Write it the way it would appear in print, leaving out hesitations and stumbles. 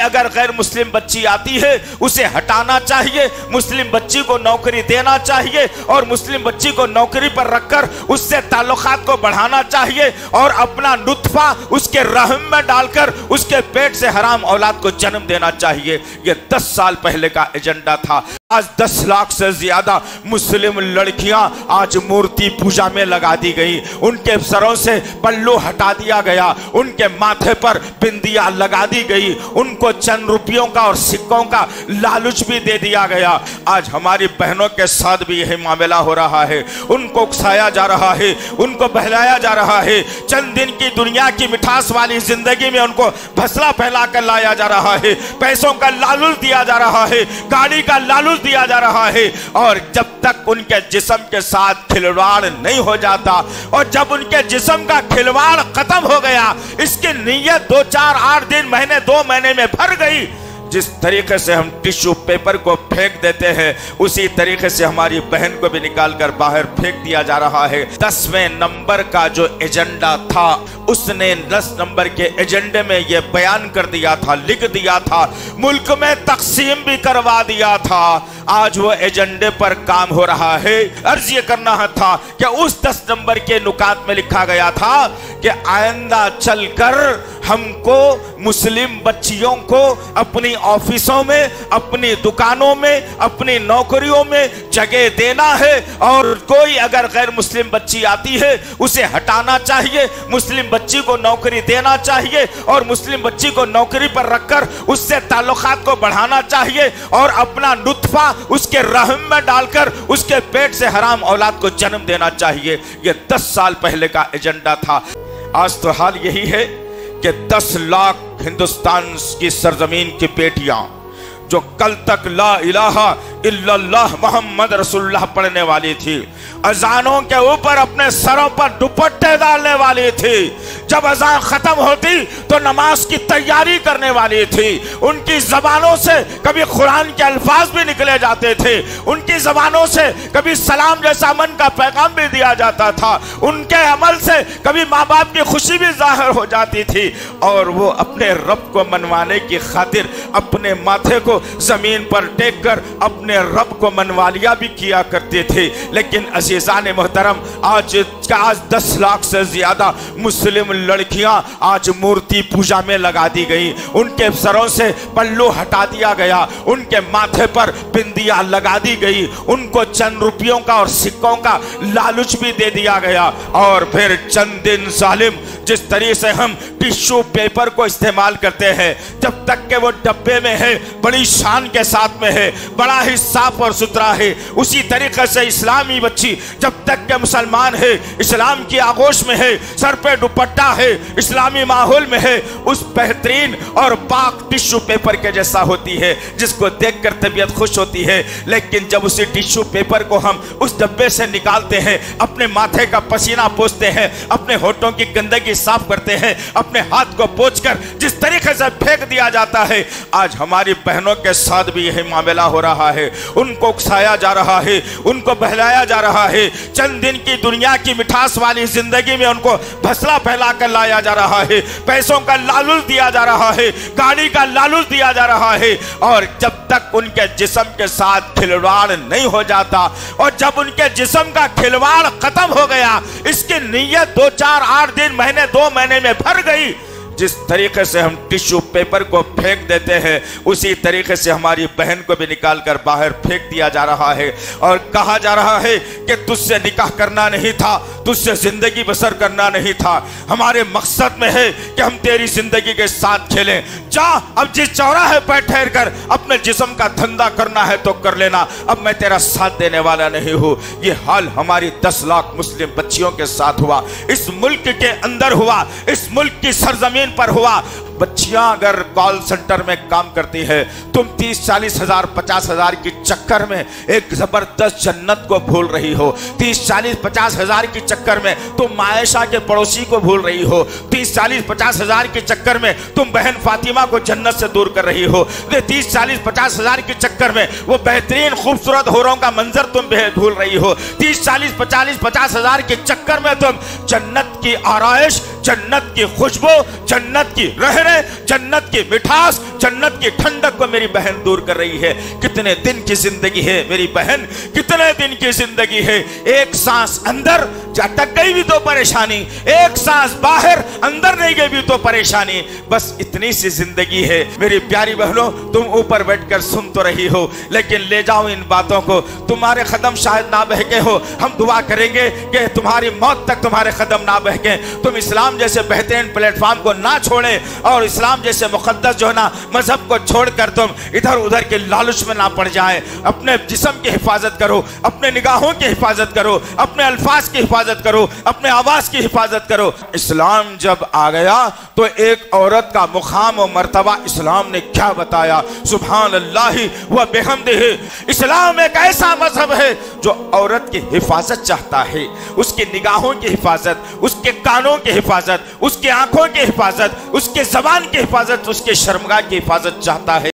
अगर गैर मुस्लिम बच्ची आती है उसे हटाना चाहिए, मुस्लिम बच्ची को नौकरी देना चाहिए और मुस्लिम बच्ची को नौकरी पर रखकर उससे ताल्लुकात को बढ़ाना चाहिए और अपना नुत्फा उसके रहम में डालकर उसके पेट से हराम औलाद को जन्म देना चाहिए। यह 10 साल पहले का एजेंडा था। आज 10 लाख से ज्यादा मुस्लिम लड़कियां आज मूर्ति पूजा में लगा दी गई, उनके सरों से पल्लू हटा दिया गया, उनके माथे पर बिंदिया लगा दी गई, उनको चंद रुपयों का और सिक्कों का लालच भी दे दिया गया। आज हमारी बहनों के साथ भी यही मामला हो रहा है, उनको उकसाया जा रहा है, उनको बहलाया जा रहा है, चंद दिन की दुनिया की मिठास वाली जिंदगी में उनको भसला फैला कर लाया जा रहा है, पैसों का लालच दिया जा रहा है, गाड़ी का लालच दिया जा रहा है। और जब तक उनके जिस्म के साथ खिलवाड़ नहीं हो जाता और जब उनके जिस्म का खिलवाड़ खत्म हो गया, इसकी नीयत 2, 4, 8 दिन, महीने, 2 महीने में भर गई, जिस तरीके से हम टिश्यू पेपर को फेंक देते हैं उसी तरीके से हमारी बहन को भी निकाल कर बाहर फेंक दिया जा रहा है। 10वें नंबर का जो एजेंडा था उसने 10 नंबर के एजेंडे में यह बयान कर दिया था, लिख दिया था, मुल्क में तकसीम भी करवा दिया था। आज वो एजेंडे पर काम हो रहा है। अर्ज ये करना था कि उस 10 नंबर के नुकात में लिखा गया था कि आइंदा चलकर हमको मुस्लिम बच्चियों को अपनी ऑफिसों में, अपनी दुकानों में, अपनी नौकरियों में जगह देना है और कोई अगर गैर मुस्लिम बच्ची आती है उसे हटाना चाहिए, मुस्लिम बच्ची को नौकरी देना चाहिए और मुस्लिम बच्ची को नौकरी पर रखकर उससे ताल्लुकात को बढ़ाना चाहिए और अपना नुत्फा उसके रहम में डालकर उसके पेट से हराम औलाद को जन्म देना चाहिए। यह 10 साल पहले का एजेंडा था। आज तो हाल यही है कि 10 लाख हिंदुस्तान की सरजमीन की बेटियां जो कल तक ला इलाहा इल्लल्लाह मोहम्मद रसूलुल्लाह पढ़ने वाली थी, अजानों के ऊपर अपने सरों पर दुपट्टे डालने वाली थी, जब अजान खत्म होती तो नमाज की तैयारी करने वाली थी, उनकी जबानों से कभी कुरान के अल्फाज भी निकले जाते थे, उनकी जबानों से कभी सलाम जैसा मन का पैगाम भी दिया जाता था, उनके अमल से कभी माँ बाप की खुशी भी जाहिर हो जाती थी और वो अपने रब को मनवाने की खातिर अपने माथे को जमीन पर टेक कर अपने रब को मनवालिया भी किया करते थे। लेकिन अजीजान मोहतरम, आज 10 लाख से ज्यादा मुस्लिम लड़कियां आज मूर्ति पूजा में लगा दी गई, उनके सरों से पल्लू हटा दिया गया, उनके माथे पर बिंदिया लगा दी गई, उनको चंद रुपयों का और सिक्कों का लालच भी दे दिया गया। और फिर चंद दिन जालिम जिस तरीके से हम टिश्यू पेपर को इस्तेमाल करते हैं, जब तक के वो डब्बे में है, बड़ी शान के साथ में है, बड़ा ही साफ और सुथरा है, उसी तरीके से इस्लामी बच्ची जब तक के मुसलमान है, इस्लाम की आगोश में है, सर पे दुपट्टा है, इस्लामी माहौल में है, उस बेहतरीन और पाक टिश्यू पेपर के जैसा होती है जिसको देखकर तबीयत खुश होती है। लेकिन जब उसी टिश्यू पेपर को हम उस डब्बे से निकालते हैं, अपने माथे का पसीना पोंछते हैं, अपने होठों की गंदगी साफ करते हैं, अपने हाथ को पोंछकर जिस तरीके से फेंक दिया जाता है, आज हमारी बहनों के साथ भी यही मामला हो रहा है। उनको उकसाया जा रहा है, उनको बहलाया जा रहा है, चंद दिन की दुनिया की मिठास वाली जिंदगी में उनको भसला फैला कर लाया जा रहा है, पैसों का लालच दिया जा रहा है, गाड़ी का लालच दिया जा रहा है और जब तक उनके जिस्म के साथ खिलवाड़ नहीं हो जाता और जब उनके जिस्म का खिलवाड़ खत्म हो गया, इसकी नीयत 2, 4, 8 दिन, महीने, 2 महीने में भर गई। जिस तरीके से हम टिश्यू पेपर को फेंक देते हैं उसी तरीके से हमारी बहन को भी निकाल कर बाहर फेंक दिया जा रहा है और कहा जा रहा है कि तुझसे निकाह करना नहीं था, तुझसे जिंदगी बसर करना नहीं था, हमारे मकसद में है कि हम तेरी जिंदगी के साथ खेलें, जा अब जिस चौराहे पर ठहर कर अपने जिस्म का धंधा करना है तो कर लेना, अब मैं तेरा साथ देने वाला नहीं हूँ। ये हाल हमारी 10 लाख मुस्लिम बच्चियों के साथ हुआ, इस मुल्क के अंदर हुआ, इस मुल्क की सरजमीन पर हुआ। बच्चियां अगर कॉल सेंटर में काम करती है, तुम 30-40 हजार 50 हजार की चक्कर में एक जबरदस्त जन्नत को भूल रही हो, 30-40-50 हजार की चक्कर में तुम आयशा के पड़ोसी को भूल रही हो, 30-40-50 हजार के चक्कर में तुम बहन फातिमा को जन्नत से दूर कर रही हो, 30-40-50 हजार के चक्कर में वो बेहतरीन खूबसूरत होरों का मंजर तुम भूल रही हो, 30-40-50 हजार के चक्कर में तुम जन्नत की आराइश, जन्नत की खुशबू, जन्नत की रहने, जन्नत की मिठास, जन्नत की ठंडक को मेरी बहन दूर कर रही है। कितने दिन की जिंदगी है मेरी बहन, कितने दिन की जिंदगी है। एक सांस अंदर अटक गई भी तो परेशानी, एक सांस बाहर अंदर नहीं गई भी तो परेशानी। बस इतनी सी जिंदगी है मेरी प्यारी बहनों। तुम ऊपर बैठकर सुन तो रही हो, लेकिन ले जाओ इन बातों को। तुम्हारे कदम शायद ना बहके हो, हम दुआ करेंगे कि तुम्हारी मौत तक तुम्हारे कदम ना बहके। तुम इस्लाम जैसे बेहतरीन प्लेटफॉर्म को ना छोड़े और इस्लाम जैसे मुकद्दस जो है ना मजहब को छोड़कर तुम इधर उधर के लालच में ना पड़ जाए। अपने जिस्म की हिफाजत करो, अपने निगाहों की हिफाजत करो, अपने अल्फाज की हिफाजत करो, अपने आवाज की हिफाजत करो। इस्लाम जब आ गया तो एक औरत का मुकाम और मर्तबा इस्लाम ने क्या बताया। सुभान अल्लाह व बिहम्दिही। इस्लाम एक ऐसा मजहब है जो औरत की हिफाजत चाहता है, उसकी निगाहों की हिफाजत, उसके कानों की हिफाजत, उसकी आंखों की हिफाजत, उसके जबान की हिफाजत, उसके शर्मगाह की हिफाजत चाहता है।